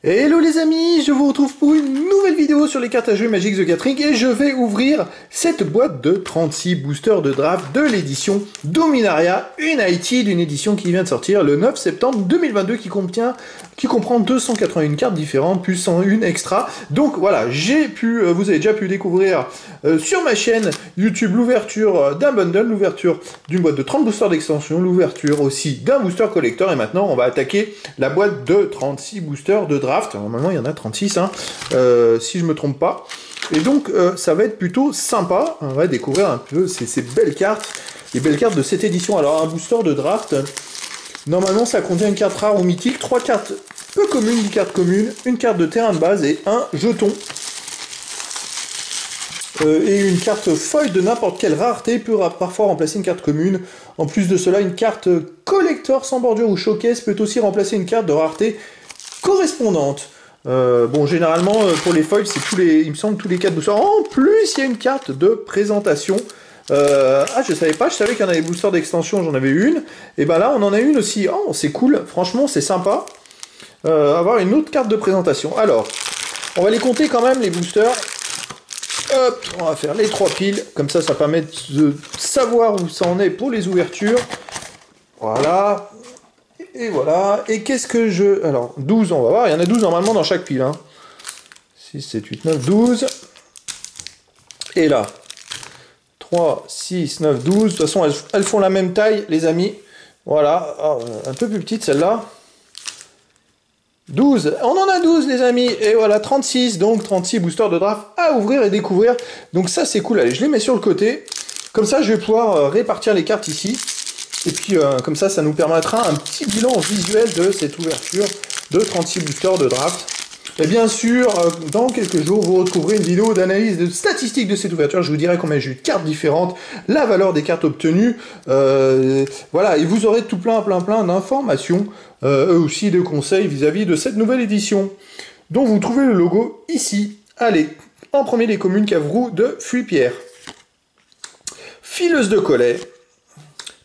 Hello les amis, je vous retrouve pour une nouvelle vidéo sur les cartes à jouer Magic the Gathering et je vais ouvrir cette boîte de 36 boosters de draft de l'édition Dominaria United, une édition qui vient de sortir le 9 septembre 2022 qui comprend 281 cartes différentes plus 101 extra. Donc voilà, vous avez déjà pu découvrir sur ma chaîne YouTube l'ouverture d'un bundle, l'ouverture d'une boîte de 30 boosters d'extension, l'ouverture aussi d'un booster collector et maintenant on va attaquer la boîte de 36 boosters de draft. Normalement il y en a 36 hein, si je me trompe pas. Et donc ça va être plutôt sympa, on va découvrir un peu ces belles cartes, les belles cartes de cette édition. Alors un booster de draft, normalement ça contient une carte rare ou mythique, 3 cartes peu communes, 10 cartes communes, une carte de terrain de base et un jeton. Et une carte foil de n'importe quelle rareté peut parfois remplacer une carte commune. En plus de cela, une carte collector sans bordure ou showcase peut aussi remplacer une carte de rareté correspondante. Bon, généralement, pour les foils, c'est il me semble, tous les 4 boosters. En plus, il y a une carte de présentation. Je savais pas, je savais qu'il y en avait des boosters d'extension, j'en avais une. Et ben là, on en a une aussi. Oh, c'est cool, franchement, c'est sympa. Avoir une autre carte de présentation. Alors, on va les compter quand même, les boosters. Hop, on va faire les 3 piles, comme ça permet de savoir où ça en est pour les ouvertures. Voilà. Et voilà. Et qu'est-ce que je... Alors, 12, on va voir. Il y en a 12 normalement dans chaque pile. Hein. 6, 7, 8, 9, 12. Et là, 3, 6, 9, 12. De toute façon, elles font la même taille, les amis. Voilà. Alors, un peu plus petite, celle-là. 12, on en a 12 les amis, et voilà 36, donc 36 boosters de draft à ouvrir et découvrir, donc ça c'est cool. Allez, je les mets sur le côté, comme ça je vais pouvoir répartir les cartes ici, et puis comme ça nous permettra un petit bilan visuel de cette ouverture de 36 boosters de draft. Et bien sûr, dans quelques jours, vous retrouverez une vidéo d'analyse de statistiques de cette ouverture. Je vous dirai combien j'ai eu de cartes différentes, la valeur des cartes obtenues. Voilà, et vous aurez tout plein d'informations, aussi de conseils vis-à-vis de cette nouvelle édition, dont vous trouvez le logo ici. Allez, en premier, les communes Cavroux de Fuipierre. Fileuse de collet,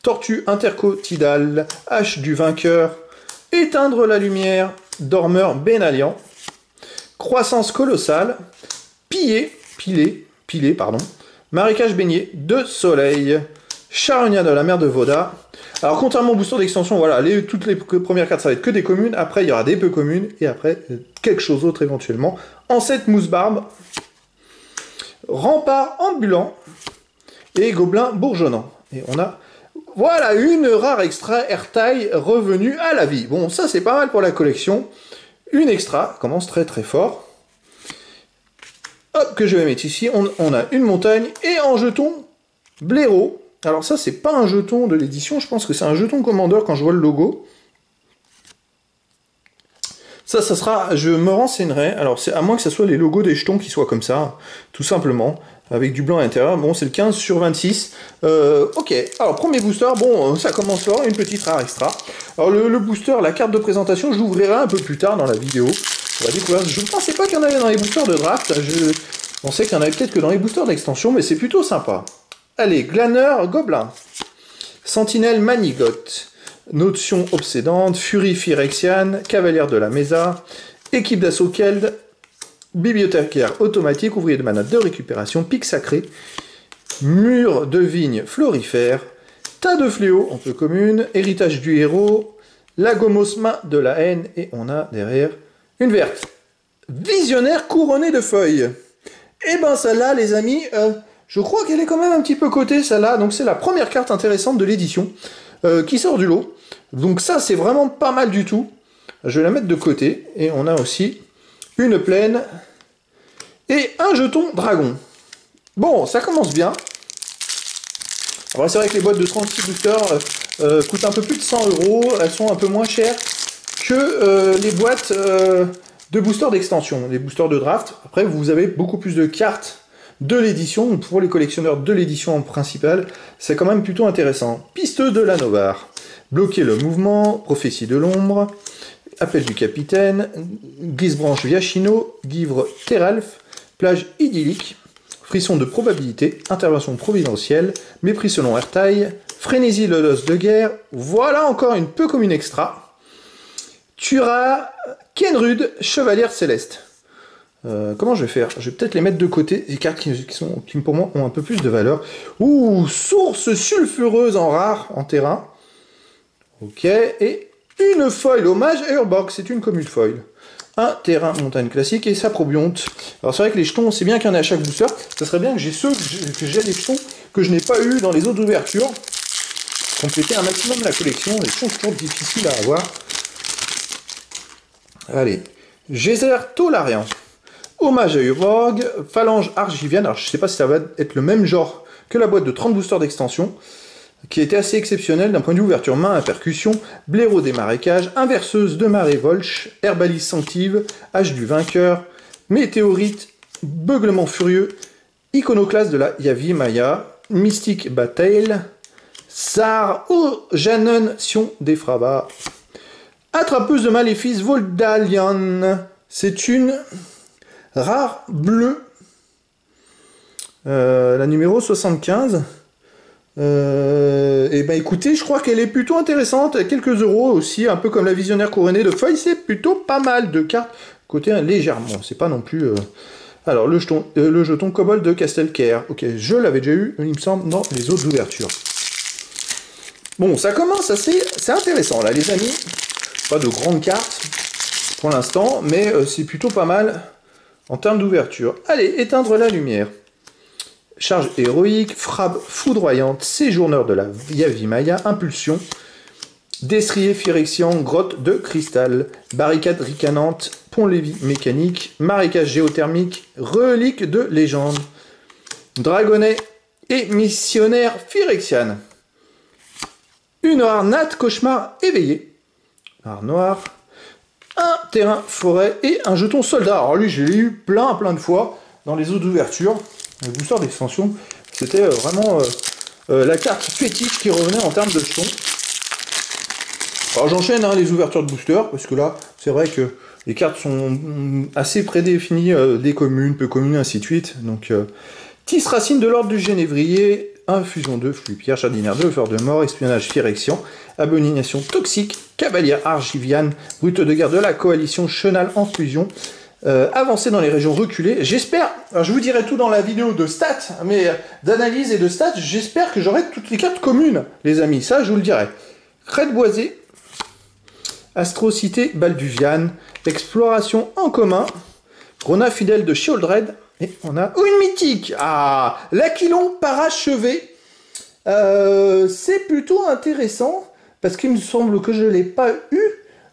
tortue intercotidale, hache du vainqueur, éteindre la lumière, dormeur Bénalian, croissance colossale, pilé, marécage baigné de soleil, charognat de la mer de Voda. Alors contrairement au booster d'extension, voilà, toutes les premières cartes ça va être que des communes, après il y aura des peu communes, et après quelque chose d'autre éventuellement. Ancêtre mousse-barbe, rempart ambulant, et gobelin bourgeonnant. Et on a, voilà, une rare extra airtail revenue à la vie. Bon, ça c'est pas mal pour la collection. Une extra, commence très fort. Hop, que je vais mettre ici. On a une montagne et en jeton, blaireau. Alors ça, c'est pas un jeton de l'édition, je pense que c'est un jeton commandeur quand je vois le logo. Ça sera, je me renseignerai. Alors c'est à moins que ce soit les logos des jetons qui soient comme ça, tout simplement, avec du blanc à l'intérieur. Bon, c'est le 15/26. Ok, alors premier booster, bon, ça commence fort, une petite rare extra. Alors le booster, la carte de présentation, je l'ouvrirai un peu plus tard dans la vidéo. On va découvrir. Je ne pensais pas qu'il y en avait dans les boosters de draft. Je pensais qu'il y en avait peut-être que dans les boosters d'extension, mais c'est plutôt sympa. Allez, glaneur gobelin, sentinelle manigote, notion obsédante, furie phyrexiane, cavalière de la mesa, équipe d'assaut Keld, bibliothécaire automatique, ouvrier de mana de récupération, pic sacré, mur de vigne florifère, tas de fléaux en peu commune, héritage du héros, lagomosma de la haine, et on a derrière une verte. Visionnaire couronné de feuilles. Et ben celle-là, les amis, je crois qu'elle est quand même un petit peu cotée, celle-là. Donc c'est la première carte intéressante de l'édition qui sort du lot. Donc ça, c'est vraiment pas mal du tout. Je vais la mettre de côté. Et on a aussi une plaine et un jeton dragon. Bon, ça commence bien. Alors c'est vrai que les boîtes de 36 boosters coûtent un peu plus de 100 €. Elles sont un peu moins chères que les boîtes de boosters d'extension, les boosters de draft. Après, vous avez beaucoup plus de cartes de l'édition. Pour les collectionneurs de l'édition en principal, c'est quand même plutôt intéressant. Pisteuse de la Novar, bloquer le mouvement, prophétie de l'ombre, appel du capitaine, glisse-branche Viachino, Guivre Teralf, plage idyllique, frisson de probabilité, intervention providentielle, mépris selon airtail, frénésie de l'os de guerre. Voilà encore une peu commune extra. Tura Kenrud, Chevalière Céleste. Comment je vais faire? Je vais peut-être les mettre de côté, les cartes qui pour moi ont un peu plus de valeur. Ouh, source sulfureuse en rare, en terrain. Ok, et une foil, hommage à Urborg, c'est une commune foil. Un terrain montagne classique et sa probionte. Alors c'est vrai que les jetons, c'est bien qu'il y en ait à chaque booster. Ça serait bien que j'ai que j'ai des jetons que je n'ai pas eu dans les autres ouvertures. Compléter un maximum la collection, les jetons sont toujours difficiles à avoir. Allez, Geyser Tolarian. Hommage à Urborg, Phalange Argivienne. Alors je sais pas si ça va être le même genre que la boîte de 30 boosters d'extension, qui était assez exceptionnelle d'un point de vue ouverture main à percussion, blaireau des marécages, inverseuse de marée Volch, herbalise sanctive, hache du vainqueur, météorite, beuglement furieux, iconoclaste de la Yavi Maya, mystique bataille, Sar O Janon Sion des Frabas, attrapeuse de maléfices Voldalian. C'est une rare bleue, la numéro 75. Et ben écoutez, je crois qu'elle est plutôt intéressante, quelques euros aussi, un peu comme la visionnaire couronnée de feuilles, c'est plutôt pas mal de cartes, côté légèrement, c'est pas non plus... Alors, le jeton Kobold de Castelcaire, ok, je l'avais déjà eu, il me semble, dans les autres ouvertures. Bon, ça commence assez... c'est intéressant, là, les amis, pas de grandes cartes, pour l'instant, mais c'est plutôt pas mal en termes d'ouverture. Allez, éteindre la lumière. Charge héroïque, frappe foudroyante, séjourneur de la Yavi Maya, impulsion, destrier phyrexian, grotte de cristal, barricade ricanante, pont-lévis mécanique, marécage géothermique, relique de légende, dragonnet et missionnaire phyrexiane. Une rare natte cauchemar éveillé, rare noir, un terrain forêt et un jeton soldat. Alors lui, je l'ai eu plein de fois dans les autres ouvertures. Le booster d'extension, c'était vraiment la carte fétiche qui revenait en termes de jetons. Alors j'enchaîne les ouvertures de booster, parce que là, c'est vrai que les cartes sont assez prédéfinies, des communes, peu communes, ainsi de suite. Donc, Tis Racine de l'ordre du Génévrier, infusion de flux pierre, jardinière de fleurs de mort, espionnage phyrexian, abomination toxique, cavalière argiviane, brute de guerre de la coalition, chenal en fusion, avancer dans les régions reculées. J'espère, je vous dirai tout dans la vidéo de stats, mais d'analyse et de stats, j'espère que j'aurai toutes les cartes communes, les amis, ça je vous le dirai. Crête boisée, astrocité balduviane, exploration en commun, Rona fidèle de Sheoldred, et on a une mythique, l'Aquilon parachevé. C'est plutôt intéressant, parce qu'il me semble que je ne l'ai pas eu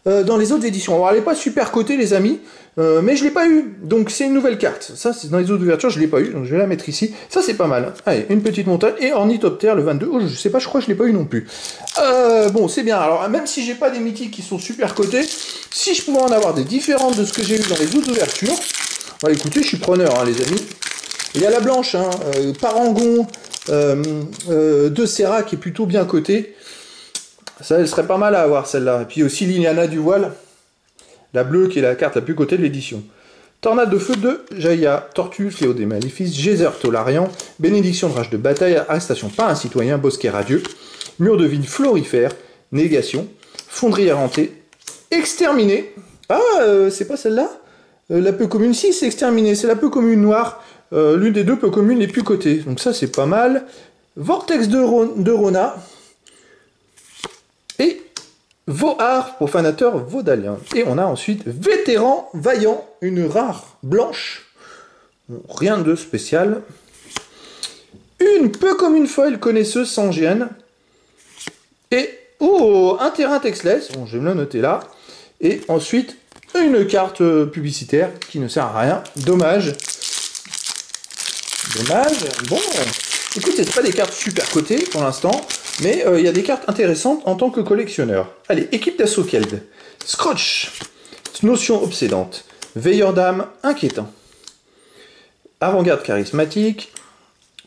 dans les autres éditions. Alors elle n'est pas super cotée les amis, mais je l'ai pas eu, donc c'est une nouvelle carte. Ça c'est dans les autres ouvertures, je l'ai pas eu, donc je vais la mettre ici. Ça c'est pas mal. Allez, une petite montagne et ornithoptère le 22. Oh je sais pas, je crois que je l'ai pas eu non plus. Bon c'est bien. Alors même si j'ai pas des mythiques qui sont super cotés, si je pouvais en avoir des différentes de ce que j'ai eu dans les autres ouvertures, écoutez, je suis preneur les amis. Il y a la blanche, Parangon de Serra qui est plutôt bien cotée. Ça, elle serait pas mal à avoir celle-là. Et puis aussi Liliana du Voile, la bleue qui est la carte la plus cotée de l'édition. Tornade de feu de Jaya, Tortue, Fléau des Maléfices, Geyser Tolarian, Bénédiction de rage de bataille, Arrestation par un citoyen, Bosquet radieux, Mur de vigne florifère, Négation, Fonderie errantée, Exterminé. C'est pas celle-là la peu commune, si c'est Exterminé, c'est la peu commune noire, l'une des deux peu communes les plus cotées. Donc ça c'est pas mal. Vortex de Rona. Et Vohar, profanateur vaudalien. Et on a ensuite Vétéran Vaillant, une rare blanche. Rien de spécial. Une peu commune foil connaisseuse sans gêne. Et, un terrain textless. Bon, je vais me le noter là. Et ensuite, une carte publicitaire qui ne sert à rien. Dommage. Bon, écoutez, c'est pas des cartes super cotées pour l'instant. Mais il y a des cartes intéressantes en tant que collectionneur. Allez, équipe d'assaut Keld. Scrotch, notion obsédante. Veilleur d'âme, inquiétant. Avant-garde charismatique.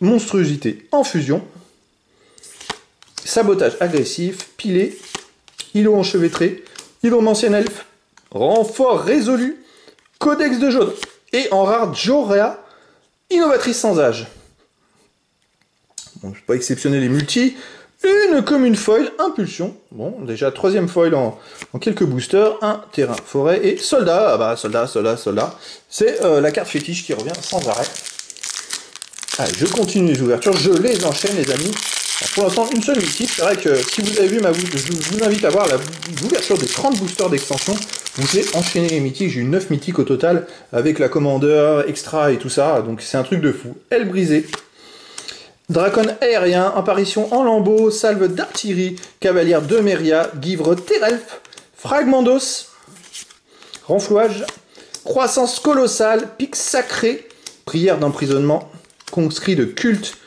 Monstruosité en fusion. Sabotage agressif. Pilé. Îlot enchevêtré. Hydromancien elfe. Renfort résolu. Codex de jaune. Et en rare Jorea. Innovatrice sans âge. Bon, je ne vais pas exceptionner les multis. Une commune foil, impulsion. Bon, déjà troisième foil en quelques boosters. Un terrain, forêt et soldat. Ah bah soldat. C'est la carte fétiche qui revient sans arrêt. Allez, je continue les ouvertures, je les enchaîne les amis. Alors, pour l'instant, une seule mythique. C'est vrai que si vous avez vu, je vous invite à voir l'ouverture des 30 boosters d'extension. Vous ai enchaîné les mythiques, j'ai eu 9 mythiques au total, avec la commandeur, extra et tout ça. Donc c'est un truc de fou. Aile brisée. Dracon aérien, apparition en lambeaux, salve d'artillerie, cavalière de Meria, givre Terelf, fragment d'os, renflouage, croissance colossale, pic sacré, prière d'emprisonnement, conscrit de culte.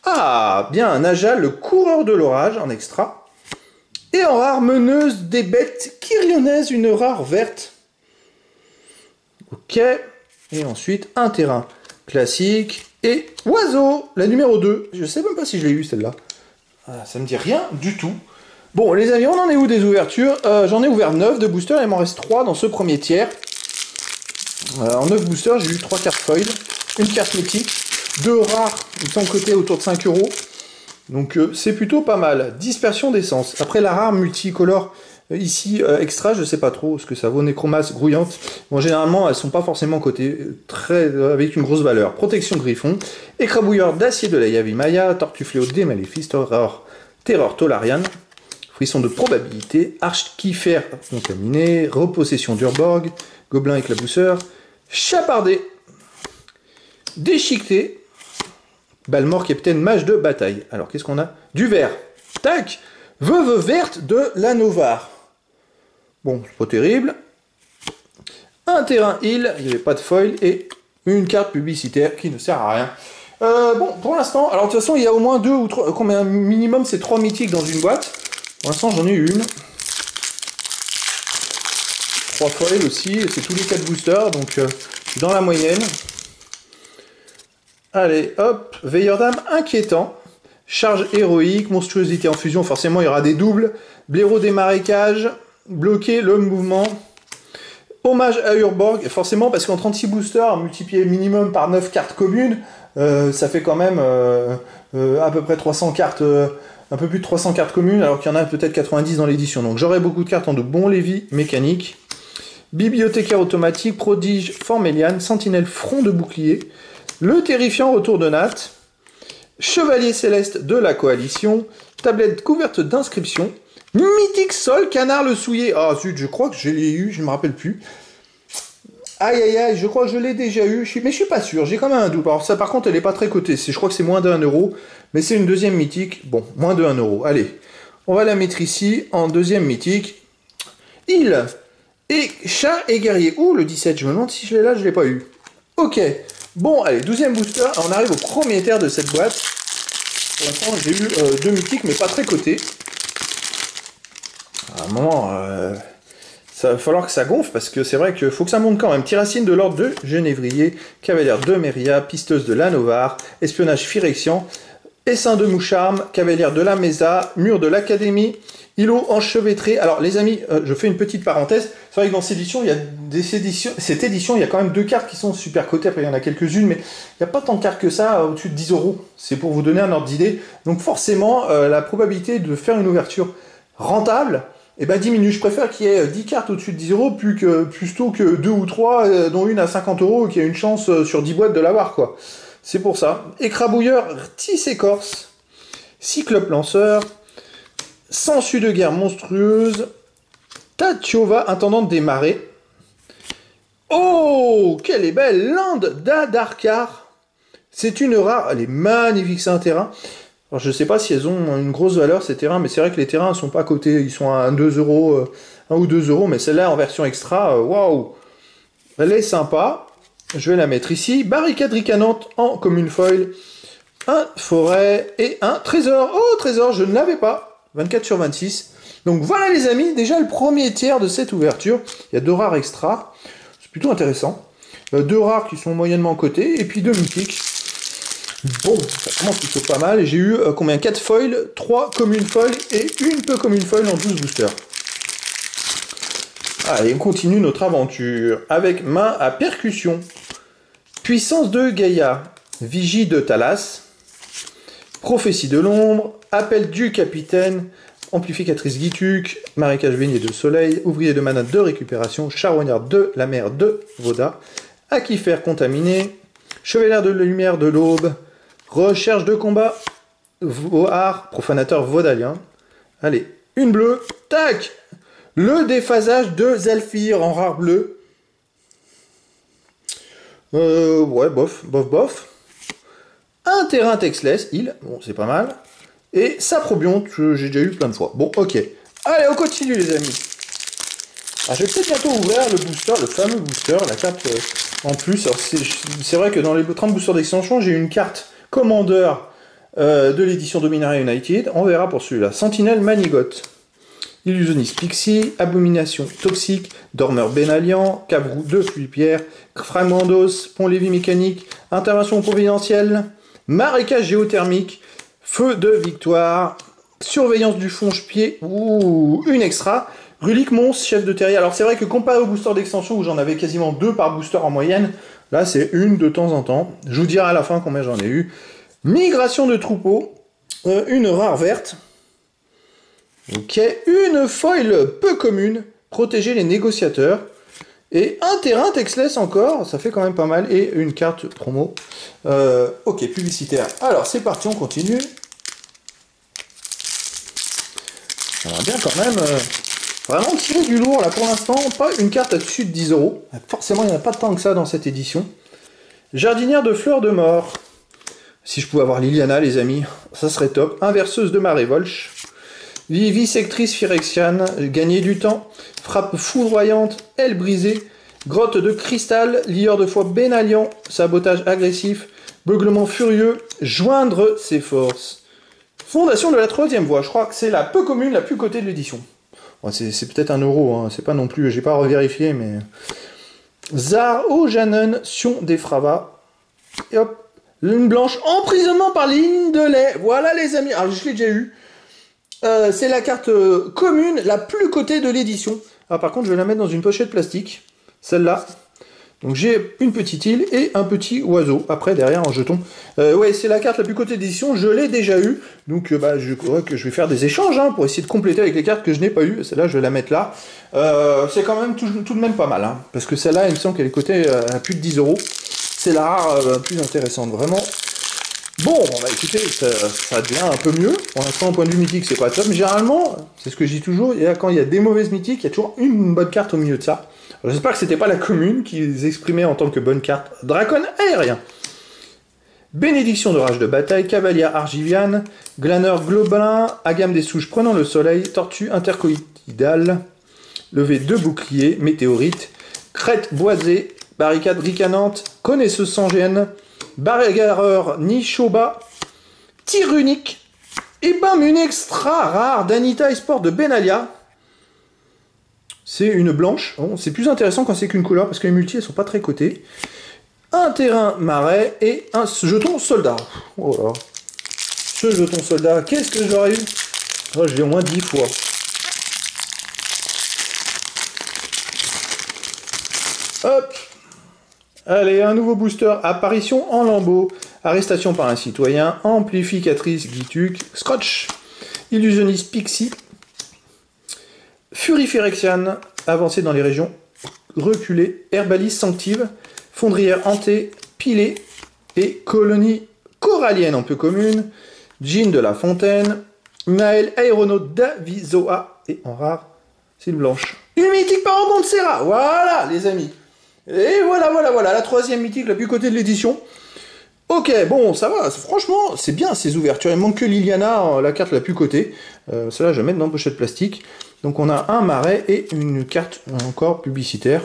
Ah, bien un Najal, le coureur de l'orage en extra. Et en rare, meneuse des bêtes, Kyrionnaise, une rare verte. Ok. Et ensuite, un terrain classique. Et oiseau, la numéro 2. Je sais même pas si je l'ai eu celle-là. Ah, ça me dit rien du tout. Bon, les amis, on en est où des ouvertures? J'en ai ouvert 9 de boosters, il m'en reste 3 dans ce premier tiers. En 9 boosters, j'ai eu 3 cartes foil, une carte mythique, 2 rares de son côté autour de 5 euros. Donc c'est plutôt pas mal. Dispersion d'essence. Après la rare multicolore ici extra, je sais pas trop ce que ça vaut. Nécromasse grouillante. Bon, généralement elles sont pas forcément cotées avec une grosse valeur. Protection griffon. Écrabouilleur d'acier de la Yavimaya. Tortue fléau des maléfices. Terreur Tolarian. Frisson de probabilité. Arche Kiefer contaminé. Repossession d'Urborg. Gobelin éclabousseur. Chapardé. Déchiqueté. Balmort, capitaine, mage de bataille. Alors, qu'est-ce qu'on a? Du vert. Tac. Veuve verte de la Novar. Bon, c'est pas terrible. Un terrain heal, il n'y avait pas de foil, et une carte publicitaire qui ne sert à rien. Bon, pour l'instant, alors de toute façon, il y a au moins 2 ou 3, combien minimum, c'est 3 mythiques dans une boîte. Pour l'instant, j'en ai eu une. 3 foils aussi, c'est tous les 4 boosters, donc je suis dans la moyenne. Allez, hop, veilleur d'âme inquiétant, charge héroïque, monstruosité en fusion, forcément il y aura des doubles, blaireau des marécages, bloquer le mouvement, hommage à Urborg, forcément parce qu'en 36 boosters, multiplié minimum par 9 cartes communes, ça fait quand même à peu près 300 cartes, un peu plus de 300 cartes communes, alors qu'il y en a peut-être 90 dans l'édition, donc j'aurai beaucoup de cartes en de bon Lévi mécanique. Bibliothécaire automatique, prodige, Forméliane, sentinelle, front de bouclier, le terrifiant retour de Nat, chevalier céleste de la coalition, tablette couverte d'inscriptions, mythique sol, canard le souillé. Ah zut, je crois que je l'ai eu, je ne me rappelle plus. Aïe aïe aïe, je crois que je l'ai déjà eu, mais je suis pas sûr, j'ai quand même un doute. Alors ça par contre elle n'est pas très cotée, je crois que c'est moins de 1 euro, mais c'est une deuxième mythique, bon, moins de 1 euro. Allez, on va la mettre ici en deuxième mythique. Il et chat et guerrier. Ouh, le 17, je me demande si je l'ai là, je l'ai pas eu. Ok. Bon, allez, 12e booster, on arrive au premier tiers de cette boîte. Pour l'instant, j'ai eu 2 mythiques, mais pas très cotés. À un moment, ça va falloir que ça gonfle, parce que c'est vrai qu'il faut que ça monte quand même. Tiracine de l'ordre de Genévrier, cavalière de Meria, pisteuse de la Novar, espionnage Phyrexian, essaim de Moucharme, cavalière de la Mesa, mur de l'Académie, îlot enchevêtré. Alors les amis, je fais une petite parenthèse. C'est vrai que dans cette édition, cette édition, il y a quand même 2 cartes qui sont super cotées. Après, il y en a quelques-unes, mais il n'y a pas tant de cartes que ça au-dessus de 10 euros. C'est pour vous donner un ordre d'idée. Donc forcément, la probabilité de faire une ouverture rentable, eh ben, diminue. Je préfère qu'il y ait 10 cartes au-dessus de 10 euros plutôt que 2 ou 3, dont une à 50 euros, qui a une chance sur 10 boîtes de l'avoir, quoi. C'est pour ça. Écrabouilleur, tisse écorce, cyclope lanceur, sangsue de guerre monstrueuse, Tatiova, intendante des marais. Oh, qu'elle est belle, Lande d'Adarkar. C'est une rare, elle est magnifique, c'est un terrain. Alors, je ne sais pas si elles ont une grosse valeur, ces terrains, mais c'est vrai que les terrains ne sont pas cotés, ils sont à 2 euros, 1 ou 2 euros, mais celle-là en version extra, waouh, elle est sympa. Je vais la mettre ici. Barricade ricanante en commune foil. Un forêt et un trésor. Oh, trésor, je ne l'avais pas. 24 sur 26. Donc voilà les amis, déjà le premier tiers de cette ouverture. Il y a 2 rares extra. C'est plutôt intéressant. 2 rares qui sont moyennement cotés. Et puis 2 mythiques. Bon, ça commence plutôt pas mal. Et j'ai eu combien? 4 foils, 3 communes foils et une peu commune foil en 12 boosters. Allez, on continue notre aventure avec main à percussion. Puissance de Gaïa, Vigie de Thalas, Prophétie de l'ombre, Appel du capitaine, amplificatrice Gituc, marécage baigné de soleil, ouvrier de mana de récupération, charognard de la mer de Voda, aquifère contaminé, chevalier de la lumière de l'aube, recherche de combat, Vohar, profanateur vodalien. Allez, une bleue, tac. Le déphasage de Zalfir en rare bleu. Ouais, bof, bof, bof. Un terrain textless, il, bon, c'est pas mal. Et Saprobionte, j'ai déjà eu plein de fois. Bon, ok. Allez, on continue, les amis. Alors, je vais peut-être bientôt ouvrir le booster, le fameux booster, la carte en plus. Alors, c'est vrai que dans les 30 boosters d'extension, j'ai une carte commandeur de l'édition Dominaria United. On verra pour celui-là. Sentinelle Manigoth. Illusionniste Pixie, Abomination Toxique, Dormeur Bénalian, Cabrou de Pluie-Pierre, Fragment d'os, Pont-Lévis Mécanique, Intervention Providentielle, Marécage Géothermique, Feu de Victoire, Surveillance du Fonge-Pied, ou une extra, Rulique Mons, Chef de Terrier. Alors c'est vrai que comparé au booster d'extension où j'en avais quasiment 2 par booster en moyenne, là c'est une de temps en temps. Je vous dirai à la fin combien j'en ai eu. Migration de troupeau, une rare verte. Ok, une foil peu commune, protéger les négociateurs, et un terrain textless encore, ça fait quand même pas mal, et une carte promo. Ok, publicitaire. Alors c'est parti, on continue. On va bien quand même vraiment tirer du lourd là pour l'instant, pas une carte au-dessus de 10 €. Forcément il n'y en a pas tant que ça dans cette édition. Jardinière de fleurs de mort. Si je pouvais avoir Liliana les amis, ça serait top. Inverseuse de marée Volch. Vivisectrice Phyrexiane, gagner du temps, frappe foudroyante, aile brisée, grotte de cristal, lieur de foie Bénalian, sabotage agressif, beuglement furieux, joindre ses forces. Fondation de la troisième voie, je crois que c'est la peu commune, la plus cotée de l'édition. Bon, c'est peut-être 1 €, hein, c'est pas non plus, j'ai pas revérifié, mais... Zar Ojanen, Sion des Fravas, et hop, lune blanche, emprisonnement par ligne de lait, voilà les amis, alors je l'ai déjà eu. C'est la carte commune la plus cotée de l'édition. Ah, par contre, je vais la mettre dans une pochette plastique. Celle-là. Donc j'ai une petite île et un petit oiseau. Après, derrière, en jeton. Ouais, c'est la carte la plus cotée d'édition. Je l'ai déjà eu. Donc je crois que je vais faire des échanges hein, pour essayer de compléter avec les cartes que je n'ai pas eues. Celle-là, je vais la mettre là. C'est quand même tout de même pas mal. Hein, parce que celle-là, il me semble qu'elle est cotée à plus de 10 €. C'est la rare plus intéressante. Vraiment. Bon, bah écoutez, ça devient un peu mieux. Pour l'instant, au point de vue mythique, c'est pas top. Mais généralement, c'est ce que je dis toujours, quand il y a des mauvaises mythiques, il y a toujours une bonne carte au milieu de ça. J'espère que c'était pas la commune qui les exprimait en tant que bonne carte. Dracon aérien. Bénédiction de rage de bataille, cavalier argiviane, glaneur globelin, agame des souches prenant le soleil, tortue intercoïdale, levé de bouclier, météorite, crête boisée, barricade ricanante, connaisseuse sans gêne, bagarreur Nishoba, tir unique, et bam, une extra rare d'Anita Esport de Benalia. C'est une blanche. Bon, c'est plus intéressant quand c'est qu'une couleur parce que les multis elles sont pas très cotées. Un terrain marais et un jeton soldat. Oh là. Ce jeton soldat, qu'est-ce que j'aurais eu? Oh, je l'ai au moins 10 fois. Hop. Allez, un nouveau booster, apparition en lambeaux, arrestation par un citoyen, amplificatrice Gituc, Scotch, illusionniste Pixie, Furie Phyrexiane, avancée dans les régions reculées, herbaliste sanctive, fondrière hantée, pilée, et colonie corallienne en peu commune, Jean de la Fontaine, Naël aéronaute d'Avisoa, et en rare, c'est une blanche. Une mythique par de Serra, voilà les amis. Et voilà, la troisième mythique la plus cotée de l'édition. Ok, bon, ça va, franchement, c'est bien ces ouvertures. Il manque que Liliana, la carte la plus cotée. Celle-là, je vais mettre dans une pochette plastique. Donc on a un marais et une carte encore publicitaire.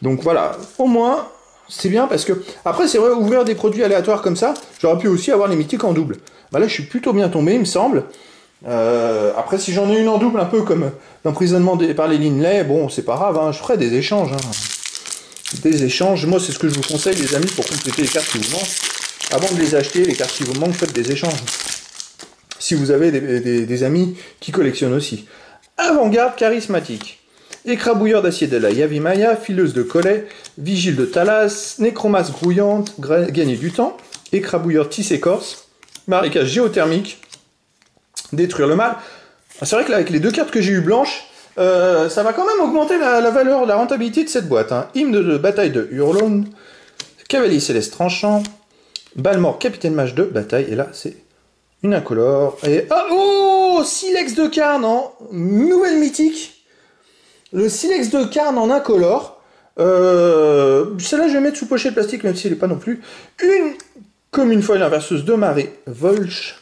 Donc voilà, au moins, c'est bien parce que... Après, c'est vrai, ouvrir des produits aléatoires comme ça, j'aurais pu aussi avoir les mythiques en double. Bah là, je suis plutôt bien tombé, il me semble. Après, si j'en ai une en double, un peu comme l'emprisonnement par les lignes lait, bon, c'est pas grave, hein, je ferai des échanges. Hein. Des échanges, moi c'est ce que je vous conseille les amis pour compléter les cartes qui vous manquent. Avant de les acheter, les cartes qui vous manquent, faites des échanges. Si vous avez des amis qui collectionnent aussi. Avant-garde charismatique. Écrabouilleur d'acier de la Yavimaya, fileuse de collet, vigile de Thalas, nécromasse grouillante, gagner du temps, écrabouilleur tisse écorce, marécage géothermique, détruire le mal. C'est vrai que là, avec les 2 cartes que j'ai eu blanches, ça va quand même augmenter la valeur, la rentabilité de cette boîte. Hein. Hymne de bataille de Hurlone, Cavalier Céleste Tranchant, Balmor Capitaine Mage de bataille, et là c'est une incolore, et... Oh, Silex de Carne en nouvelle mythique. Le Silex de Carne en incolore. Celle-là je vais mettre sous pochette plastique, même si elle n'est pas non plus. Une commune foil inverseuse de marée, Volch,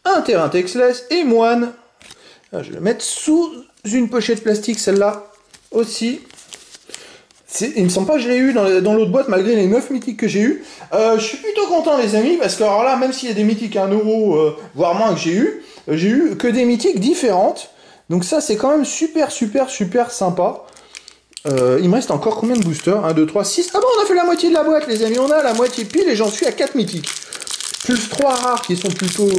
un terrain Texless et moine. Je vais la mettre sous une pochette plastique, celle-là aussi. Il me semble pas que je l'ai eu dans l'autre boîte, malgré les 9 mythiques que j'ai eu. Je suis plutôt content, les amis, parce que alors là, même s'il y a des mythiques à 1€, voire moins que j'ai eu que des mythiques différentes. Donc ça, c'est quand même super sympa. Il me reste encore combien de boosters? 1, 2, 3, 6. Ah bon, on a fait la moitié de la boîte, les amis. On a la moitié pile et j'en suis à 4 mythiques. Plus 3 rares qui sont plutôt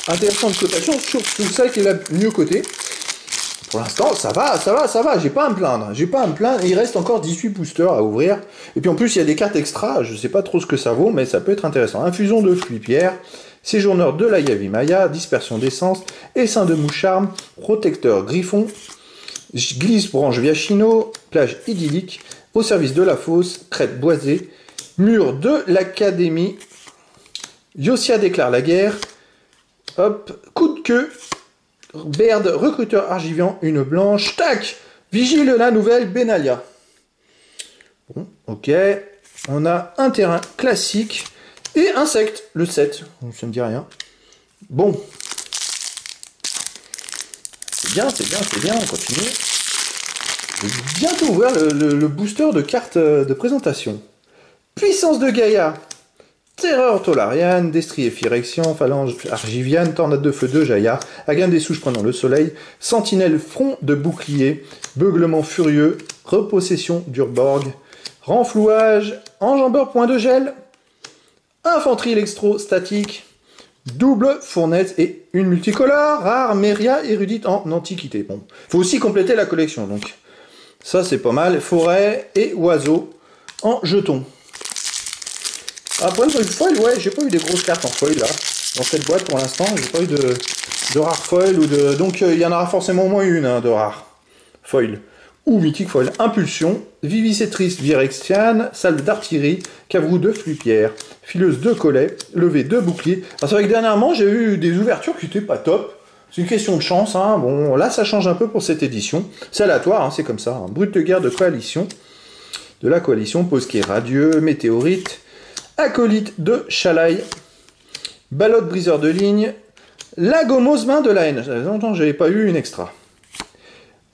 intéressants de cotation, surtout celle qui est la mieux cotée. Pour l'instant, ça va, j'ai pas à me plaindre. Il reste encore 18 boosters à ouvrir. Et puis en plus, il y a des cartes extra, je sais pas trop ce que ça vaut, mais ça peut être intéressant. Infusion de Fluipierre, Séjourneur de la Yavimaya, Dispersion d'essence, Essaim de Moucharme, Protecteur Griffon, Glisse Branche Viachino, Plage idyllique, Au service de la fosse, Crête boisée, Mur de l'Académie, Yosia déclare la guerre, hop, coup de queue, Baird, recruteur argivian, une blanche, tac, Vigile la nouvelle, Benalia. Bon, ok, on a un terrain classique et insecte, le 7, ça me dit rien. Bon, c'est bien, on continue. Je vais bientôt ouvrir le booster de cartes de présentation. Puissance de Gaïa, Terreur Tolariane, Destrier Phyrexian, Phalange Argiviane, Tornade de Feu de Jaya, Again des Souches prenant le soleil, Sentinelle Front de Bouclier, Beuglement Furieux, Repossession d'Urborg, Renflouage, Enjambeur Point de Gel, Infanterie électrostatique, Double Fournaise et une multicolore, rare Méria érudite en antiquité. Bon, faut aussi compléter la collection, donc ça c'est pas mal. Forêt et oiseaux en jetons. Après, le foil, ouais, j'ai pas eu des grosses cartes en foil là, dans cette boîte pour l'instant, j'ai pas eu de rare foil ou de. Donc il y en aura forcément au moins une de rare foil. Ou mythique foil. Impulsion, Vivisectrice Virexiane, Salve d'artillerie, Cavrou de Fluipierre, Fileuse de collet, Levée de bouclier. Alors c'est vrai que dernièrement j'ai eu des ouvertures qui étaient pas top. C'est une question de chance, hein. Bon là ça change un peu pour cette édition. C'est aléatoire, hein, c'est comme ça. Hein. Brute de guerre de coalition. De la coalition, Posquet radieux, Météorite, Acolyte de Chalaï, Ballotte briseur de ligne, Lagomos main de la haine. Ça fait longtemps que j'avais pas eu une extra.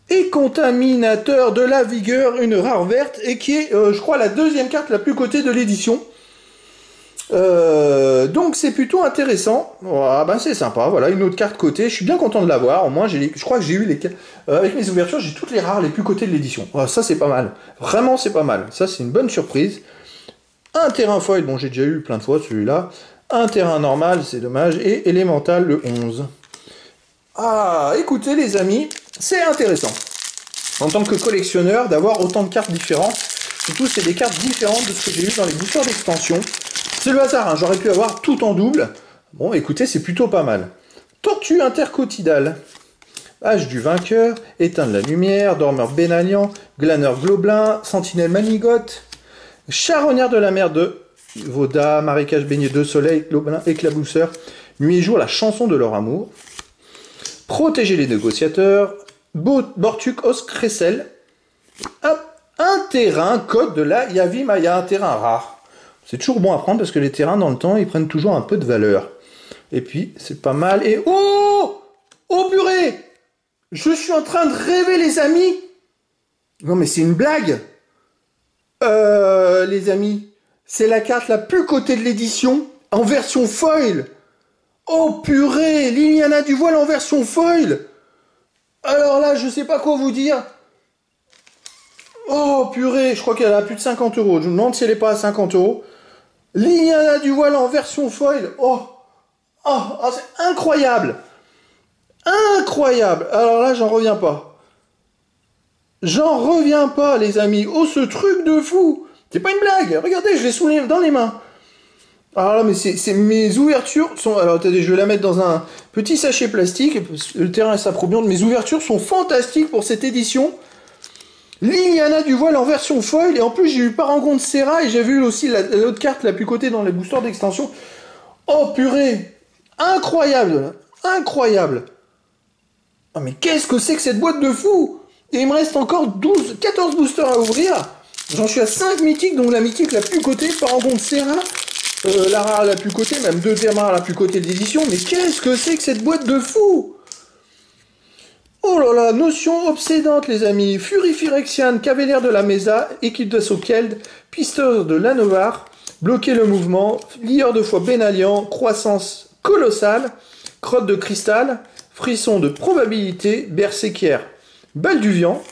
Et Contaminateur de la vigueur, une rare verte, et qui est, je crois, la deuxième carte la plus cotée de l'édition. Donc c'est plutôt intéressant. Ah ben c'est sympa, voilà, une autre carte cotée. Je suis bien content de l'avoir. Au moins, je crois que j'ai eu les avec mes ouvertures, j'ai toutes les rares les plus cotées de l'édition. Oh, ça c'est pas mal. Vraiment c'est pas mal. Ça c'est une bonne surprise. Un terrain foil, bon j'ai déjà eu plein de fois celui-là. Un terrain normal, c'est dommage. Et élémental, le 11. Ah, écoutez les amis, c'est intéressant. En tant que collectionneur, d'avoir autant de cartes différentes. Surtout, c'est des cartes différentes de ce que j'ai eu dans les boosters d'extension. C'est le hasard, hein, j'aurais pu avoir tout en double. Bon, écoutez, c'est plutôt pas mal. Tortue intercotidale. Hache du vainqueur, Éteindre la lumière, Dormeur Bénalian, Glaneur Globelin, Sentinelle Manigote, Charognard de la mer de Vauda, Marécage baigné de soleil, Globelin éclabousseur, Nuit et jour, la chanson de leur amour, Protéger les négociateurs, Bortuk Os Cressel, un terrain, code de la Yavimaya, un terrain rare. C'est toujours bon à prendre parce que les terrains dans le temps, ils prennent toujours un peu de valeur. Et puis, c'est pas mal. Et oh! Oh purée! Je suis en train de rêver, les amis! Non mais c'est une blague! Les amis, c'est la carte la plus cotée de l'édition, en version foil! Oh purée! Liliana du voile en version foil! Alors là, je sais pas quoi vous dire. Oh purée, je crois qu'elle a plus de 50 euros. Je me demande si elle n'est pas à 50 euros. Liliana du voile en version foil. C'est incroyable. Incroyable. Alors là, j'en reviens pas. J'en reviens pas, les amis. Oh, ce truc de fou. C'est pas une blague. Regardez, je l'ai dans les mains. Alors là, mais mes ouvertures sont... Alors attendez, je vais la mettre dans un petit sachet plastique, le terrain est s'appropriant. Mes ouvertures sont fantastiques pour cette édition. Liliana du voile en version foil, et en plus j'ai eu Parangon de Serra, et j'ai vu aussi l'autre carte la plus cotée dans les boosters d'extension. Oh purée! Incroyable! Incroyable! Oh mais qu'est-ce que c'est que cette boîte de fou! Et il me reste encore 14 boosters à ouvrir. J'en suis à 5 mythiques, donc la mythique la plus cotée, Parangon de Serra, la rare la plus cotée, même deuxième rare la plus cotée de l'édition. Mais qu'est-ce que c'est que cette boîte de fou! Oh là là, notion obsédante les amis, Furiphyrexian, Cavalière de la Mesa, équipe d'assaut Keld, Pisteur de Lanovar, bloquer le mouvement, lieur de foi Bénalian, croissance colossale, crotte de cristal, frisson de probabilité, berséquière, Balduvian,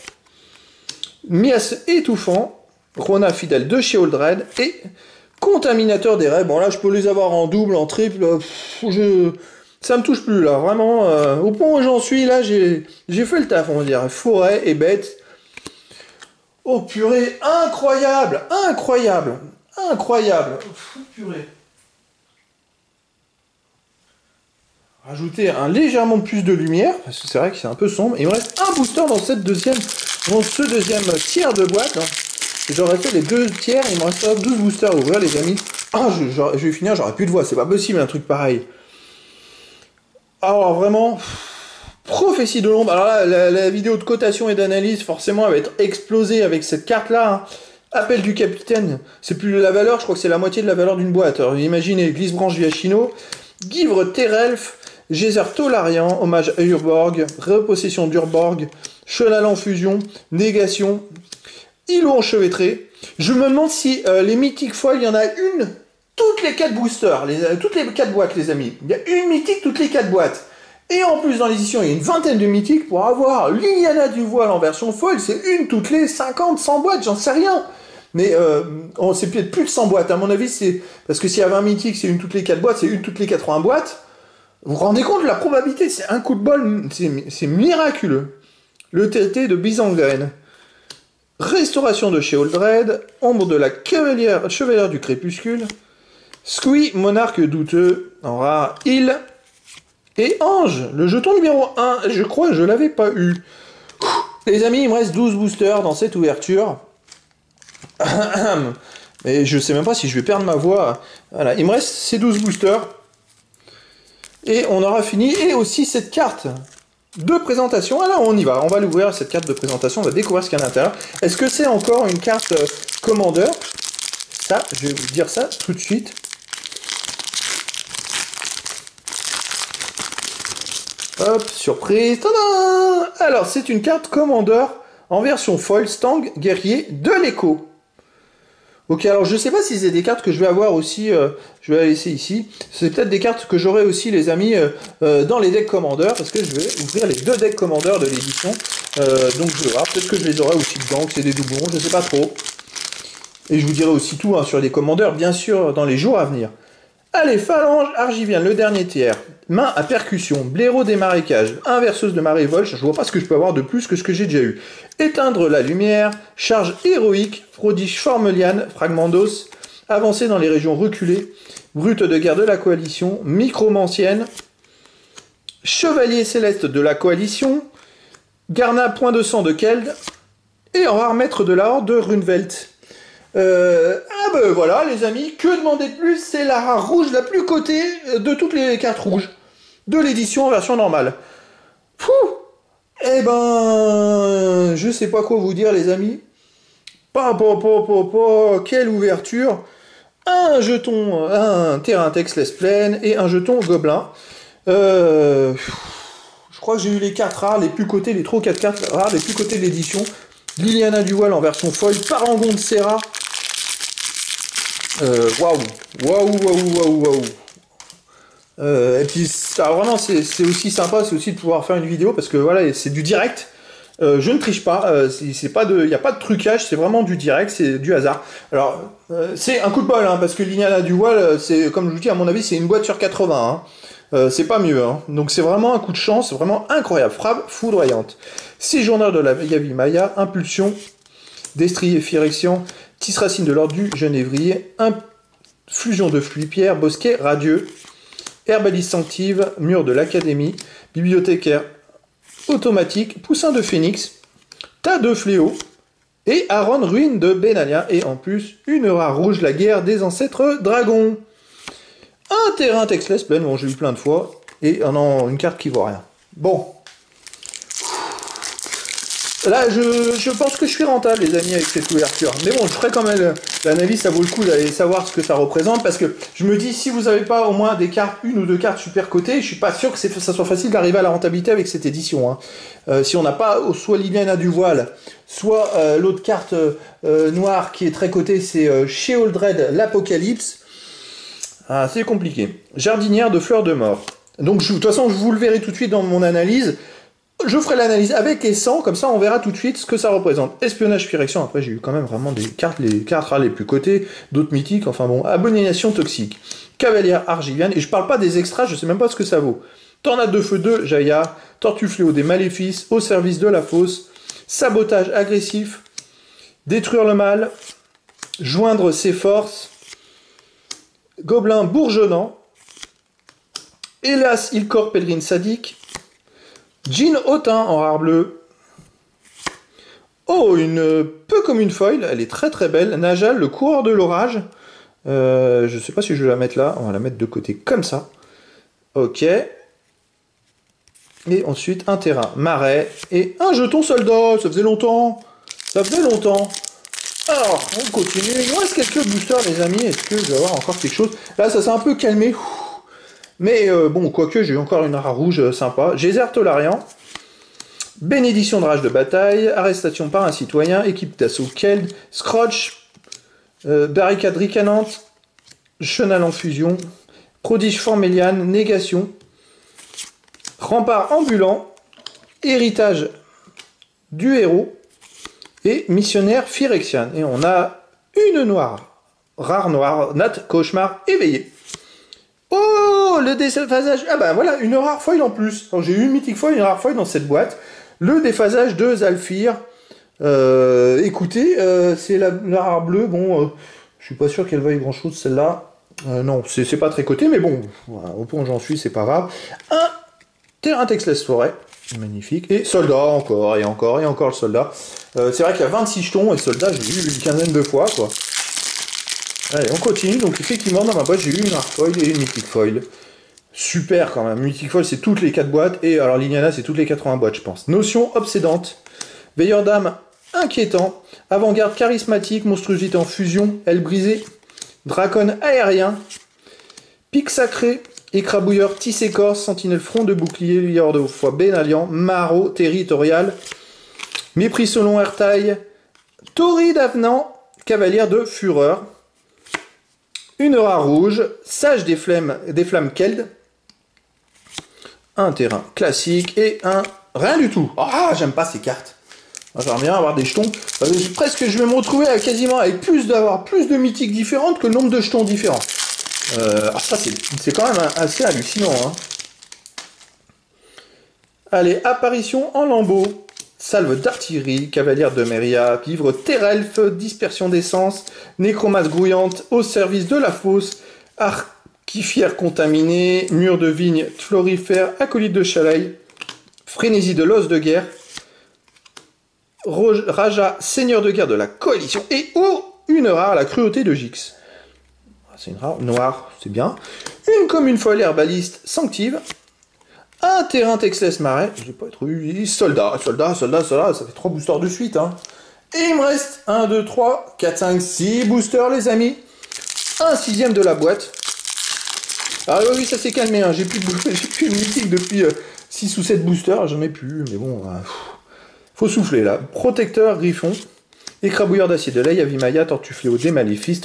Mias étouffant, Rona fidèle de chez Oldred et contaminateur des rêves. Bon là je peux les avoir en double, en triple, ça me touche plus là, vraiment, au point où j'en suis là, j'ai fait le taf, on va dire, forêt et bête. Oh purée, incroyable, incroyable, incroyable, purée. Rajouter un légèrement plus de lumière, parce que c'est vrai que c'est un peu sombre. Et il me reste un booster dans ce deuxième tiers de boîte. Hein. J'aurais fait les deux tiers, il me restera 12 boosters à ouvrir les amis. Ah, je vais finir, j'aurais plus de voix, c'est pas possible un truc pareil. Alors vraiment, prophétie de l'ombre. Alors là, la vidéo de cotation et d'analyse, forcément, elle va être explosée avec cette carte-là. Hein. Appel du capitaine, c'est plus la valeur, je crois que c'est la moitié de la valeur d'une boîte. Alors imaginez, Glissbranche Viachino, Guivre Terelf, Geyser Tolarian, hommage à Urborg, repossession d'Urborg, Chenal en fusion, négation, îlot enchevêtré. Je me demande si les mythiques foils, il y en a une toutes les 4 boosters, toutes les 4 boîtes les amis. Il y a une mythique toutes les 4 boîtes. Et en plus dans l'édition, il y a une vingtaine de mythiques pour avoir Liliana du voile en version foil, c'est une toutes les 50, 100 boîtes, j'en sais rien. Mais c'est peut-être plus de 100 boîtes, à mon avis, c'est... Parce que s'il y a 20 mythiques, c'est une toutes les 4 boîtes, c'est une toutes les 80 boîtes. Vous vous rendez compte de la probabilité, c'est un coup de bol, c'est miraculeux. Le TT de Byzangren. Restauration de chez Oldred, ombre de la chevalière du crépuscule, Squee, monarque douteux, en rare, île, et Ange, le jeton numéro 1, je crois que je l'avais pas eu. Les amis, il me reste 12 boosters dans cette ouverture. Et je sais même pas si je vais perdre ma voix. Voilà, il me reste ces 12 boosters. Et on aura fini. Et aussi cette carte de présentation. Alors on y va, on va l'ouvrir cette carte de présentation, on va découvrir ce qu'il y a à l'intérieur. Est-ce que c'est encore une carte commandeur? Ça, je vais vous dire ça tout de suite. Hop, surprise. Tadam! Alors c'est une carte commandeur en version foil, Stang, guerrier de l'écho. Ok, alors je sais pas si c'est des cartes que je vais avoir aussi, je vais la laisser ici. C'est peut-être des cartes que j'aurai aussi, les amis, dans les decks commandeurs, parce que je vais ouvrir les 2 decks commandeurs de l'édition. Donc je vais voir, peut-être que je les aurai aussi dedans, que c'est des doublons, je sais pas trop. Et je vous dirai aussi tout hein, sur les commandeurs, bien sûr, dans les jours à venir. Allez, Phalange, Argivien, le dernier tiers. Main à percussion, blaireau des marécages, inverseuse de marée volche, je vois pas ce que je peux avoir de plus que ce que j'ai déjà eu. Éteindre la lumière, charge héroïque, prodige formeliane, fragment d'os, avancer dans les régions reculées, brute de guerre de la coalition, micromancienne, chevalier céleste de la coalition, Garna point de sang de Keld, et en rare maître de la horde de Runevelt. Ah ben voilà les amis, que demander de plus, c'est la rare rouge la plus cotée de toutes les cartes rouges de l'édition en version normale. Pouh. Eh ben, je sais pas quoi vous dire les amis. Quelle ouverture. Un jeton, un terrain Texless Plaine et un jeton Gobelin. Je crois que j'ai eu les cartes rares les plus cotées, les 3 ou 4 cartes rares les plus cotées de l'édition. Liliana du voile en version foil, Parangon de Serra. Waouh. Et puis, ça, vraiment, c'est aussi sympa, c'est aussi de pouvoir faire une vidéo parce que voilà, c'est du direct. Je ne triche pas, il n'y a pas de trucage, c'est vraiment du direct, c'est du hasard. Alors, c'est un coup de bol, hein, parce que Liliana du voile, c'est comme je vous dis, à mon avis, c'est une boîte sur 80. Hein. C'est pas mieux. Hein. Donc, c'est vraiment un coup de chance, vraiment incroyable. Frappe foudroyante. 6 journaux de la Yavi Maya, impulsion, destrier Phyrexian, Tisracine de l'ordre du Genévrier, fusion de pluie, pierre, bosquet radieux, herbaliste sanctive, mur de l'académie, bibliothécaire automatique, poussin de phénix, tas de fléaux, et Aaron ruine de Benalia, et en plus, une rare rouge, la guerre des ancêtres dragons. Un terrain textless plein, bon j'ai eu plein de fois, et non, une carte qui vaut rien. Bon. Là, je pense que je suis rentable, les amis, avec cette ouverture. Mais bon, je ferai quand même l'analyse, ça vaut le coup d'aller savoir ce que ça représente, parce que je me dis, si vous n'avez pas au moins des cartes, une ou deux cartes super cotées, je suis pas sûr que ça soit facile d'arriver à la rentabilité avec cette édition. Hein. Si on n'a pas soit Liliana du Voile, soit l'autre carte noire qui est très cotée, c'est Sheol Dread, l'Apocalypse. Ah, c'est compliqué. Jardinière de fleurs de mort. Donc, de toute façon, je vous le verrai tout de suite dans mon analyse. Je ferai l'analyse avec et sans, comme ça on verra tout de suite ce que ça représente. Espionnage Phyrexian, après j'ai eu quand même vraiment des cartes, les cartes rares les plus cotées, d'autres mythiques, enfin bon. Abomination toxique, Cavalière Argiviane, et je parle pas des extras, je sais même pas ce que ça vaut. Tornade de feu de Jaya, Tortue fléau des maléfices, au service de la fosse, sabotage agressif, détruire le mal, joindre ses forces, gobelin bourgeonnant, hélas il corps pèlerine sadique, Jean Hautain en rare bleu. Oh, une peu comme une foil, elle est très très belle. Najal, le coureur de l'orage. Je sais pas si je vais la mettre là, on va la mettre de côté comme ça. Ok. Et ensuite un terrain marais et un jeton soldat, ça faisait longtemps. Ça faisait longtemps. Alors, on continue. Il nous reste quelques boosters les amis, est-ce que je vais avoir encore quelque chose? Là ça s'est un peu calmé. Mais bon, quoique j'ai eu encore une rare rouge sympa. Geyser Tolarian. Bénédiction de rage de bataille, arrestation par un citoyen, équipe d'assaut Keld, Scrotch, barricade ricanante, chenal en fusion, prodige forméliane, négation, rempart ambulant, héritage du héros, et missionnaire phyrexian. Et on a une noire, rare noire, Nat Cauchemar éveillé. Oh, le déphasage. Ah bah voilà, une rare foil en plus. J'ai eu une mythique foil, une rare foil dans cette boîte. Le déphasage de Zalfir. Écoutez, c'est la rare bleue. Bon, je suis pas sûr qu'elle vaille grand chose celle-là. Non, c'est pas très coté, mais bon, voilà, au point où j'en suis, c'est pas grave. Un terrain textless forêt. Magnifique. Et soldat encore, et encore, et encore le soldat. C'est vrai qu'il y a 26 jetons, et le soldat, j'ai eu une quinzaine de fois, quoi. Allez, on continue. Donc, effectivement, dans ma boîte, j'ai eu une rare foil et une mythique foil. Super, quand même. Mythique foil, c'est toutes les 4 boîtes. Et alors, Liliana, c'est toutes les 80 boîtes, je pense. Notion obsédante. Veilleur d'âme inquiétant. Avant-garde charismatique. Monstruosité en fusion. Aile brisée. Dracon aérien. Pic sacré. Écrabouilleur tissé corse. Sentinelle front de bouclier. Liard de foi Bénalian. Maraud territorial. Mépris selon airtaille. Tauride avenant. Cavalière de fureur. Une rare rouge, sage des flammes Keld, un terrain classique et un rien du tout. Ah, j'aime pas ces cartes. J'aimerais bien avoir des jetons. Presque, je vais me retrouver à quasiment avec d'avoir plus de mythiques différentes que le nombre de jetons différents. Alors ça, c'est quand même assez hallucinant. Hein. Allez, apparition en lambeaux. Salve d'artillerie, cavalière de Meria, livre Terrelf, dispersion d'essence, nécromasse grouillante, au service de la fosse, archifière contaminée, mur de vigne florifère, acolyte de Chalaï, frénésie de l'os de guerre, Raja, seigneur de guerre de la coalition, et oh, une rare, la cruauté de Jix. C'est une rare, noire, c'est bien. Une commune folle herbaliste sanctive. Un terrain textless marais, j'ai pas trop eu, soldat, ça fait 3 boosters de suite, hein. Et il me reste 1, 2, 3, 4, 5, 6 boosters, les amis. Un sixième de la boîte. Ah oui, ça s'est calmé, hein. J'ai plus de mythique depuis 6 ou 7 boosters, j'en ai plus, mais bon, faut souffler, là. Protecteur griffon, écrabouilleur d'acier de l'œil, Avimaya, tortue fléau des maléfices,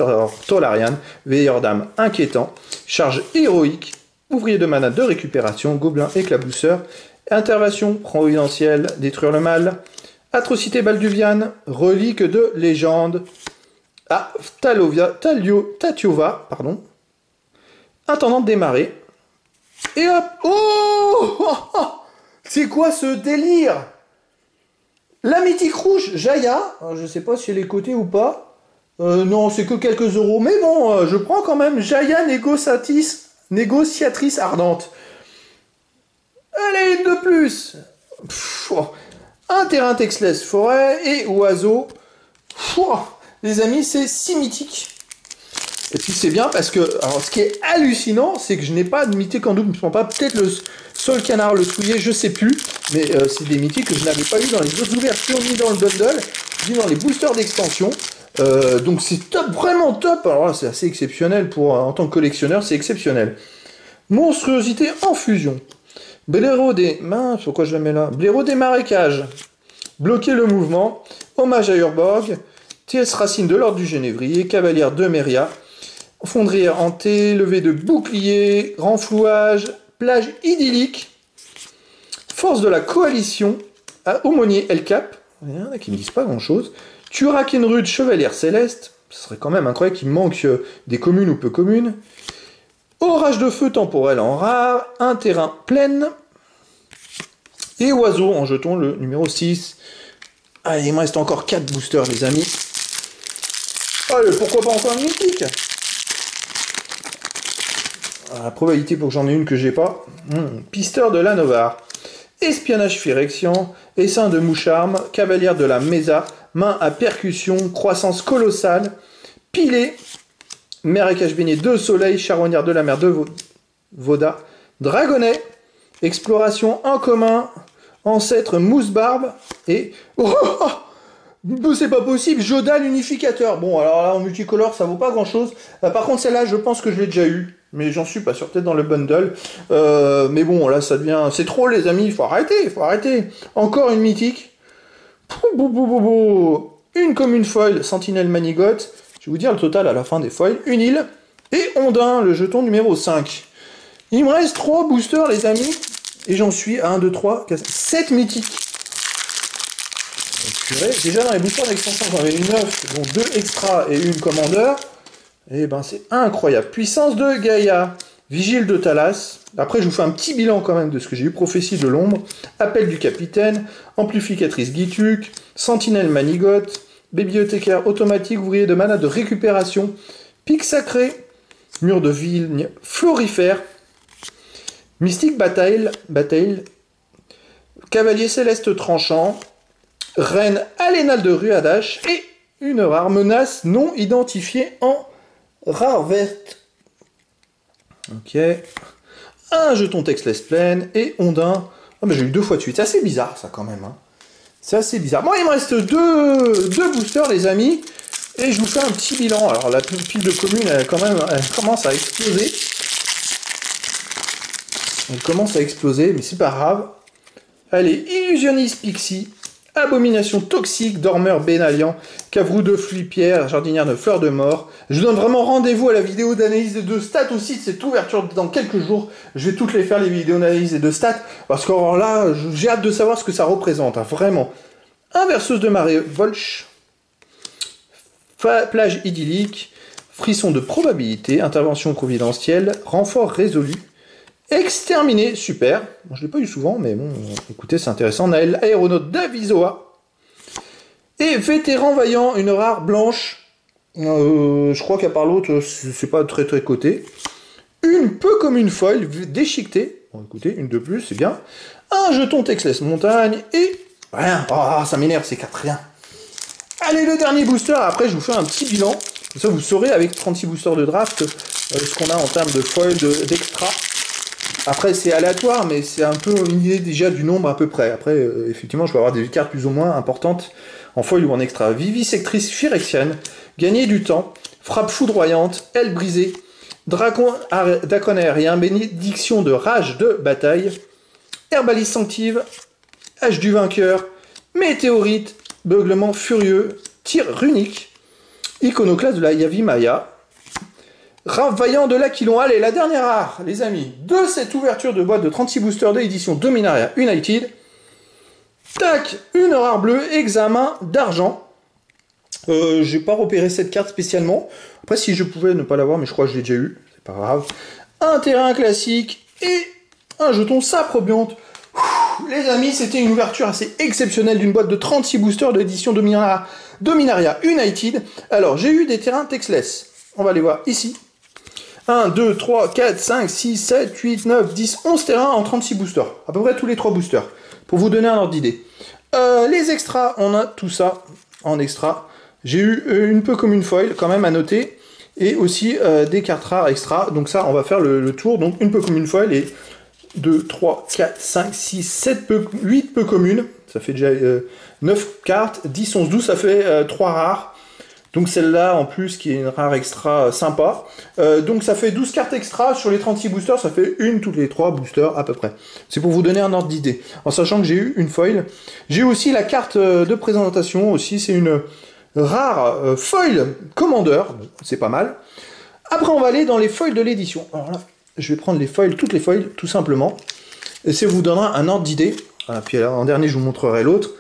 Tolarian, veilleur d'âme inquiétant, charge héroïque, ouvrier de mana de récupération, gobelin éclabousseur, intervention providentielle, détruire le mal, atrocité balduviane, relique de légende, Tatiova, pardon, intendante des marées, et hop, oh, c'est quoi ce délire? La mythique rouge, Jaya, alors je sais pas si elle est cotée ou pas, Non, c'est que quelques euros. Mais bon, je prends quand même Jaya négociatrice ardente. Allez, une de plus. Oh. Un terrain textless forêt et oiseau. Oh. Les amis, c'est 6 mythiques. Et puis c'est bien parce que, alors ce qui est hallucinant, c'est que je n'ai pas de mythique en double. Je ne prends pas peut-être le Sol Canard, le Souillé, je sais plus. Mais c'est des mythiques que je n'avais pas eu dans les autres ouvertures, ni dans le bundle, ni dans les boosters d'extension. Donc c'est top, vraiment top. Alors là, c'est assez exceptionnel en tant que collectionneur, c'est exceptionnel. Monstruosité en fusion. Blaireau des... Mince, pourquoi je la mets là? Blaireau des marécages. Bloquer le mouvement. Hommage à Urborg. T.S. Racine de l'ordre du Génévrier. Cavalière de Méria. Fondrière hantée. Levée de bouclier. Renflouage. Plage idyllique. Force de la coalition. Aumônier El Cap. Il y en a qui ne me disent pas grand chose. Turakenrud, chevalière céleste. Ce serait quand même incroyable qu'il manque des communes ou peu communes. Orage de feu temporel en rare. Un terrain plein. Et oiseau en jeton le numéro 6. Allez, il me reste encore 4 boosters, les amis. Allez, pourquoi pas encore une mythique? La probabilité pour que j'en ai une que j'ai pas. Pisteur de la Novar. Espionnage Phyrexian. Essaim de Moucharme. Cavalière de la Mesa. Main à percussion. Croissance colossale. Pilé. Marécage baigné de soleil. Charognard de la mer de Voda. Dragonnet. Exploration en commun. Ancêtre Mousse-Barbe. Et... Oh, c'est pas possible. Jodal unificateur. Bon, alors là, en multicolore, ça vaut pas grand-chose. Par contre, celle-là, je pense que je l'ai déjà eu. Mais j'en suis pas sûr, peut-être dans le bundle. Mais bon, là, ça devient... C'est trop, les amis. Il faut arrêter. Encore une mythique. Une commune foil, Sentinelle Manigote. Je vais vous dire le total à la fin des foils. Une île. Et Ondin, le jeton numéro 5. Il me reste 3 boosters, les amis. Et j'en suis à 1, 2, 3, 4, 7 mythiques. Déjà dans les boosters d'extension, j'en avais une 9, dont 2 extra et une commandeur. Et ben c'est incroyable. Puissance de Gaïa, Vigile de Thalas. Après je vous fais un petit bilan quand même de ce que j'ai eu. Prophétie de l'ombre, Appel du capitaine, Amplificatrice Guituc, Sentinelle Manigote, Bibliothécaire automatique, Ouvrier de mana de récupération, Pic sacré, Mur de vigne florifère, Mystique Bataille, Cavalier céleste tranchant, Reine Alénal de Ruadash et une rare menace non identifiée en rare verte. Ok. Un jeton textless plein et Ondin. Ah mais j'ai eu 2 fois de suite. C'est assez bizarre ça quand même. Hein. C'est assez bizarre. Bon, il me reste deux boosters les amis. Et je vous fais un petit bilan. Alors la pile de communes, elle commence à exploser. Elle commence à exploser, mais c'est pas grave. Allez, Illusionniste Pixie. Abomination toxique, dormeur bénalian, cavrou de fluie-pierre, jardinière de fleurs de mort. Je vous donne vraiment rendez-vous à la vidéo d'analyse et de stats aussi de cette ouverture dans quelques jours. Je vais toutes les faire, les vidéos d'analyse et de stats, parce que là, j'ai hâte de savoir ce que ça représente, hein, vraiment. Inverseuse de marée, Volch, plage idyllique, frisson de probabilité, intervention providentielle, renfort résolu. Exterminé, super. Bon, je ne l'ai pas eu souvent, mais bon, écoutez, c'est intéressant. Naël, aéronaute d'Avisoa. Et vétéran vaillant, une rare blanche. Je crois qu'à part l'autre, c'est pas très coté. Une peu comme une foil, déchiquetée. Bon, écoutez, une de plus, c'est bien. Un jeton textless montagne et... Rien. Oh, ça m'énerve, ces 4, rien. Allez, le dernier booster. Après, je vous fais un petit bilan. Comme ça, vous saurez, avec 36 boosters de draft, ce qu'on a en termes de foil, d'extra. Après, c'est aléatoire, mais c'est un peu une idée déjà du nombre à peu près. Après, effectivement, je vais avoir des cartes plus ou moins importantes en foil ou en extra. Vivisectrice phyrexiane, gagner du temps, frappe foudroyante, aile brisée, dracon aérien, bénédiction de rage de bataille, herbaliste sanctive, hache du vainqueur, météorite, beuglement furieux, tir runique, iconoclaste de la Yavimaya, Rave vaillant de l'Aquilon. Allez, la dernière rare, les amis, de cette ouverture de boîte de 36 boosters de l'édition Dominaria United. Tac, une rare bleue, examen d'argent. J'ai pas repéré cette carte spécialement. Après, si je pouvais ne pas l'avoir, mais je crois que je l'ai déjà eu, c'est pas grave. Un terrain classique et un jeton saprobiante. Les amis, c'était une ouverture assez exceptionnelle d'une boîte de 36 boosters de l'édition Dominaria United. Alors, j'ai eu des terrains textless. On va les voir ici. 1, 2, 3, 4, 5, 6, 7, 8, 9, 10, 11 terrains en 36 boosters. À peu près tous les 3 boosters. Pour vous donner un ordre d'idée. Les extras, on a tout ça en extra. J'ai eu une peu comme une foil quand même à noter. Et aussi des cartes rares extra. Donc ça, on va faire le tour. Donc une peu comme une foil et 2, 3, 4, 5, 6, 7, 8 peu communes. Ça fait déjà 9 cartes. 10, 11, 12, ça fait 3 rares. Donc celle-là, en plus, qui est une rare extra sympa. Donc ça fait 12 cartes extra. Sur les 36 boosters, ça fait une toutes les 3 boosters à peu près. C'est pour vous donner un ordre d'idée. En sachant que j'ai eu une foil. J'ai eu aussi la carte de présentation. Aussi, c'est une rare foil Commander. C'est pas mal. Après, on va aller dans les foils de l'édition. Alors là, je vais prendre les foils, toutes les foils, tout simplement. Et ça vous donnera un ordre d'idée. Puis là, en dernier, je vous montrerai l'autre.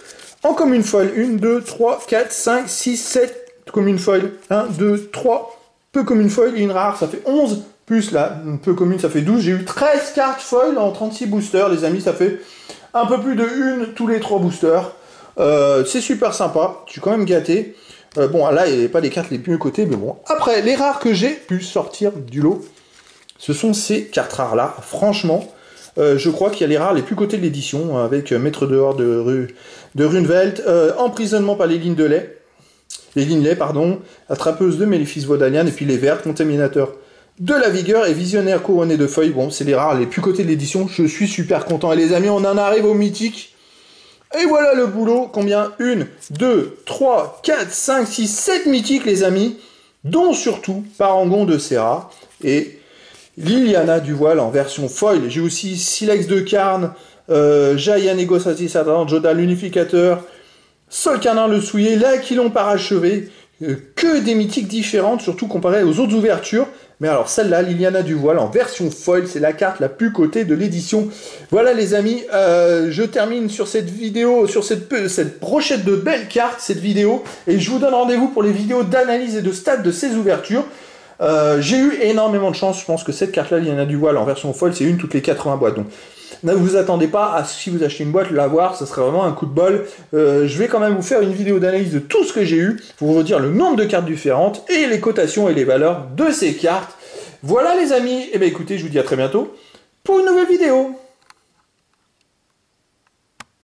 En comme une foil, 1, 2, 3, 4, 5, 6, 7 comme une foil. 1, 2, 3, peu comme une foil et une rare, ça fait 11. Plus là, peu commune, ça fait 12. J'ai eu 13 cartes foil en 36 boosters, les amis. Ça fait un peu plus de une tous les 3 boosters. C'est super sympa. Je suis quand même gâté. Bon, là, il n'y avait pas les cartes les plus cotées, mais bon. Après, les rares que j'ai pu sortir du lot, ce sont ces cartes rares-là. Franchement, je crois qu'il y a les rares les plus cotées de l'édition, avec Maître dehors de Runevelt, Emprisonnement par les lignes de lait. Les lignes lait, pardon. Attrapeuse de Méléfice Vodalian, et puis les vertes, Contaminateur de la vigueur et Visionnaire couronné de feuilles. Bon, c'est les rares les plus cotées de l'édition. Je suis super content. Et les amis, on en arrive au mythique. Et voilà le boulot. Combien? 1, 2, 3, 4, 5, 6, 7 mythiques, les amis. Dont surtout Parangon de Serra et Liliana du Voile en version foil. J'ai aussi Silex de Carne, Jaya Negociati Satan, Joda l'Unificateur, Solcanin le Souillé, l'Aquilon parachevé. Que des mythiques différentes, surtout comparées aux autres ouvertures. Mais alors celle-là, Liliana du Voile, en version foil, c'est la carte la plus cotée de l'édition. Voilà les amis, je termine sur cette vidéo, sur cette brochette de belles cartes, cette vidéo. Et je vous donne rendez-vous pour les vidéos d'analyse et de stats de ces ouvertures. J'ai eu énormément de chance, je pense que cette carte-là, Liliana du Voile, en version foil, c'est une toutes les 80 boîtes. Donc ne vous attendez pas à, si vous achetez une boîte, l'avoir, ça serait vraiment un coup de bol. Je vais quand même vous faire une vidéo d'analyse de tout ce que j'ai eu, pour vous dire le nombre de cartes différentes, et les cotations et les valeurs de ces cartes. Voilà les amis, et bien écoutez, je vous dis à très bientôt, pour une nouvelle vidéo.